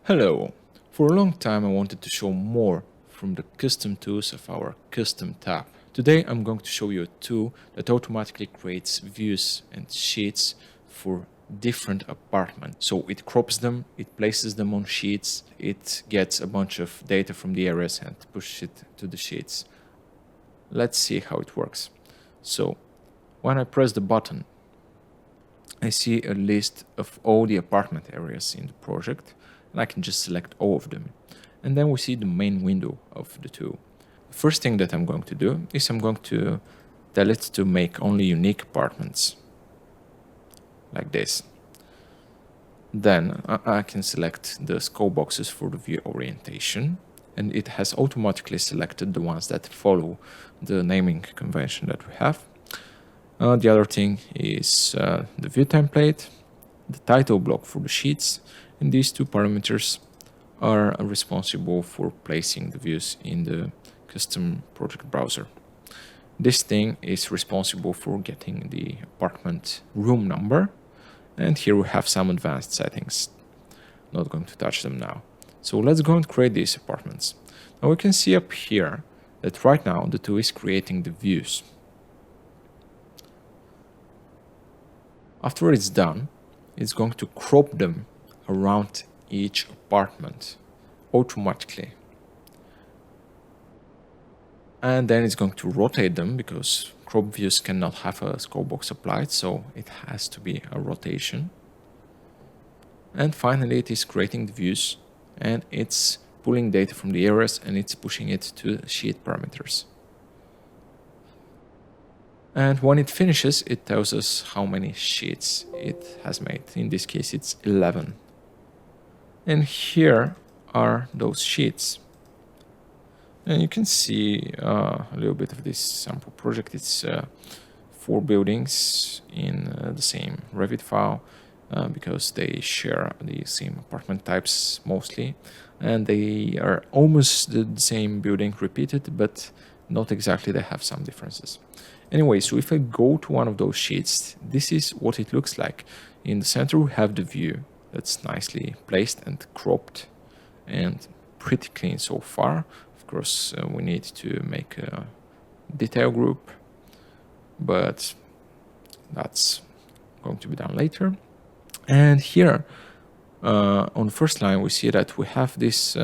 Hello! For a long time I wanted to show more from the custom tools of our custom tab. Today I'm going to show you a tool that automatically creates views and sheets for different apartments. So it crops them, it places them on sheets, it gets a bunch of data from the areas and pushes it to the sheets. Let's see how it works. So when I press the button, I see a list of all the apartment areas in the project, and I can just select all of them. And then we see the main window of the tool. The first thing that I'm going to do is I'm going to tell it to make only unique apartments, like this. Then I can select the scope boxes for the view orientation, and it has automatically selected the ones that follow the naming convention that we have. The other thing is the view template, the title block for the sheets, and these two parameters are responsible for placing the views in the custom project browser. This thing is responsible for getting the apartment room number, and here we have some advanced settings. Not going to touch them now. So let's go and create these apartments. Now we can see up here that right now the tool is creating the views. After it's done, it's going to crop them around each apartment automatically. And then it's going to rotate them because crop views cannot have a scope box applied, so it has to be a rotation. And finally, it is creating the views and it's pulling data from the areas and it's pushing it to sheet parameters. And when it finishes, it tells us how many sheets it has made. In this case, it's 11. And here are those sheets. And you can see a little bit of this sample project. It's 4 buildings in the same Revit file because they share the same apartment types mostly. And they are almost the same building repeated, but not exactly. They have some differences. Anyway, so if I go to one of those sheets, this is what it looks like. In the center, we have the view that's nicely placed and cropped and pretty clean so far. Of course, we need to make a detail group, but that's going to be done later. And here on the first line, we see that we have this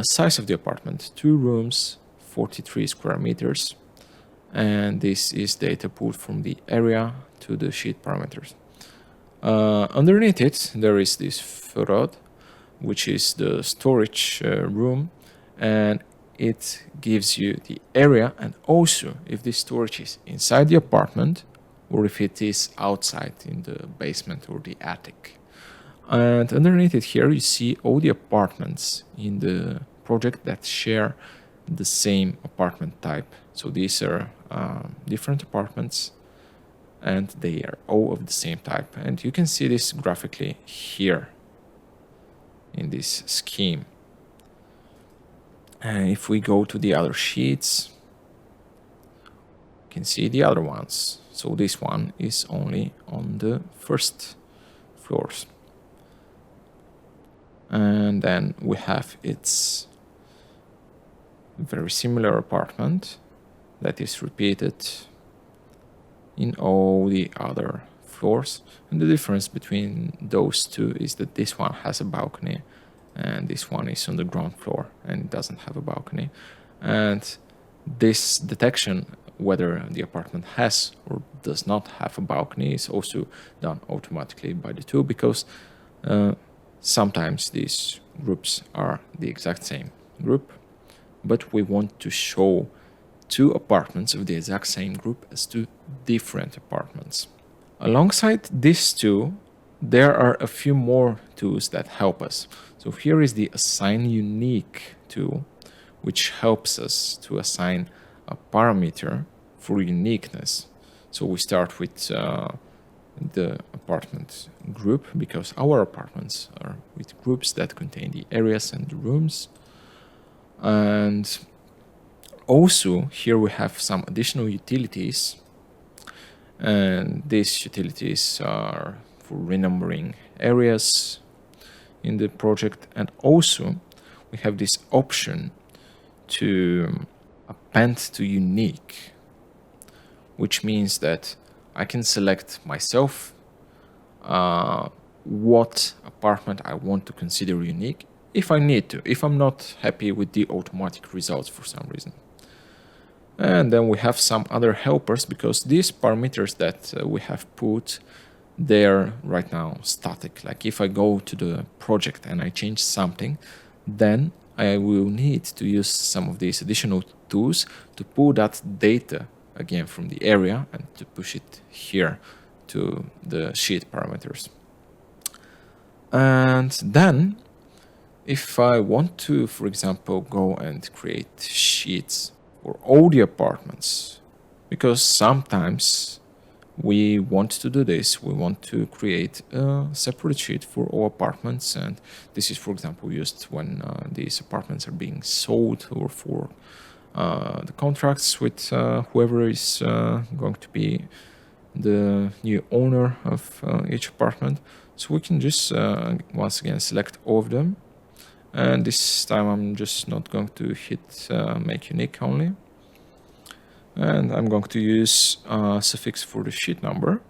size of the apartment, 2 rooms, 43 square meters. And this is data pulled from the area to the sheet parameters. Underneath it, there is this FROD, which is the storage room, and it gives you the area and also if this storage is inside the apartment or if it is outside in the basement or the attic. And underneath it here, you see all the apartments in the project that share the same apartment type. So these are different apartments and they are all of the same type. And you can see this graphically here in this scheme. And if we go to the other sheets, you can see the other ones. So this one is only on the first floors. And then we have its very similar apartment that is repeated in all the other floors. And the difference between those two is that this one has a balcony and this one is on the ground floor and it doesn't have a balcony. And this detection whether the apartment has or does not have a balcony is also done automatically by the tool because sometimes these groups are the exact same group, but we want to show 2 apartments of the exact same group as 2 different apartments. Alongside this tool, there are a few more tools that help us. So here is the Assign Unique tool, which helps us to assign a parameter for uniqueness. So we start with the apartment group because our apartments are with groups that contain the areas and the rooms. And also here we have some additional utilities, and these utilities are for renumbering areas. in the project. And also we have this option to append to unique, which means that I can select myself what apartment I want to consider unique if I need to, if I'm not happy with the automatic results for some reason. And then we have some other helpers, because these parameters that we have put, they're right now static. Like if I go to the project and I change something, then I will need to use some of these additional tools to pull that data again from the area and to push it here to the sheet parameters. And then if I want to, for example, go and create sheets for all the apartments, because sometimes we want to do this, we want to create a separate sheet for all apartments, and this is, for example, used when these apartments are being sold, or for the contracts with whoever is going to be the new owner of each apartment. So we can just once again select all of them, and this time I'm just not going to hit make unique only, and I'm going to use a suffix for the sheet number,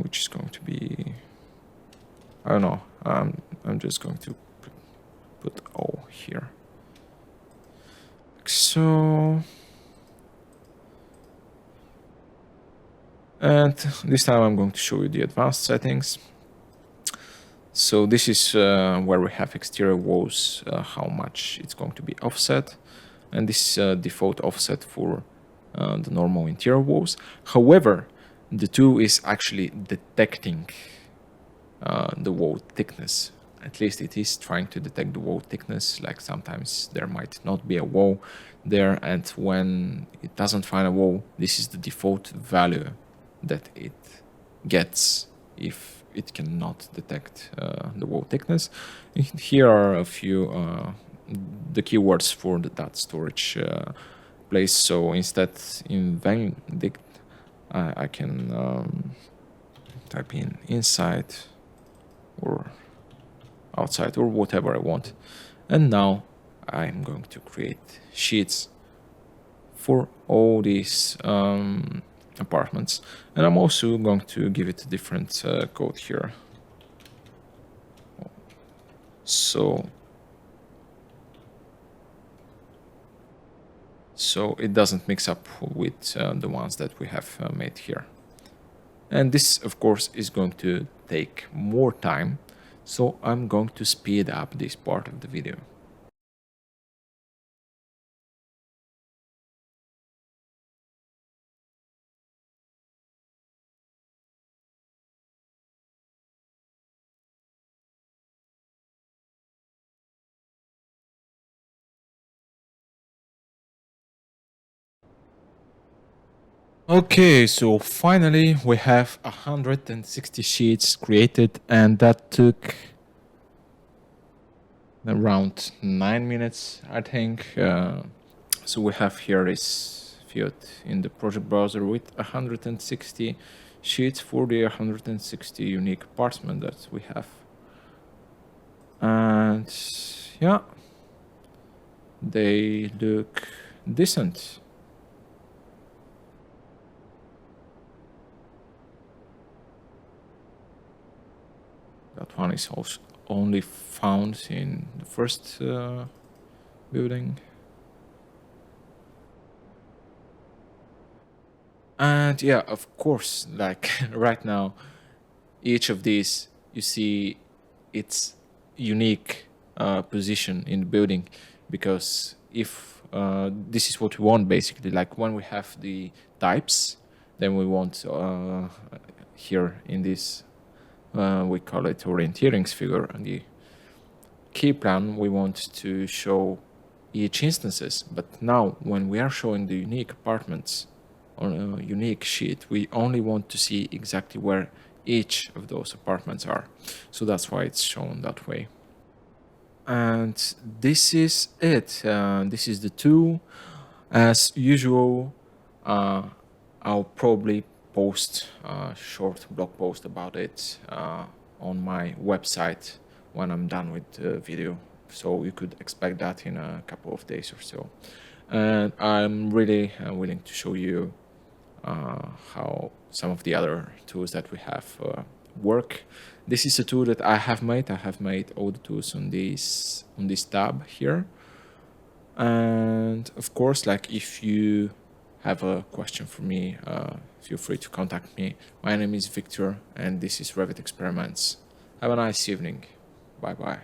which is going to be, I don't know, I'm just going to put O here. So, and this time I'm going to show you the advanced settings. So this is where we have exterior walls, how much it's going to be offset, and this is default offset for the normal interior walls. However, the tool is actually detecting the wall thickness. At least it is trying to detect the wall thickness. Like sometimes there might not be a wall there, and when it doesn't find a wall, this is the default value that it gets if it cannot detect the wall thickness. Here are a few the keywords for that storage place. So instead in Vendict, I can type in inside or outside or whatever I want. And now I'm going to create sheets for all these apartments, and I'm also going to give it a different code here. So it doesn't mix up with the ones that we have made here. And this, of course, is going to take more time, so I'm going to speed up this part of the video. Okay, so finally we have 160 sheets created, and that took around 9 minutes, I think. So we have here this field in the project browser with 160 sheets for the 160 unique apartments that we have. And yeah, they look decent. That one is also only found in the first building. And yeah, of course, like right now, each of these, you see its unique position in the building, because if this is what we want, basically, like when we have the types, then we want here in this, we call it orienteering figure, and the key plan, we want to show each instances. But now when we are showing the unique apartments on a unique sheet, we only want to see exactly where each of those apartments are. So that's why it's shown that way. And this is it. This is the tool. As usual, I'll probably post a short blog post about it on my website when I'm done with the video. So you could expect that in a couple of days or so. And I'm really willing to show you how some of the other tools that we have work. This is a tool that I have made. I have made all the tools on this tab here. And of course, like, if you have a question for me, feel free to contact me. My name is Victor, and this is Revit Experiments. Have a nice evening. Bye bye.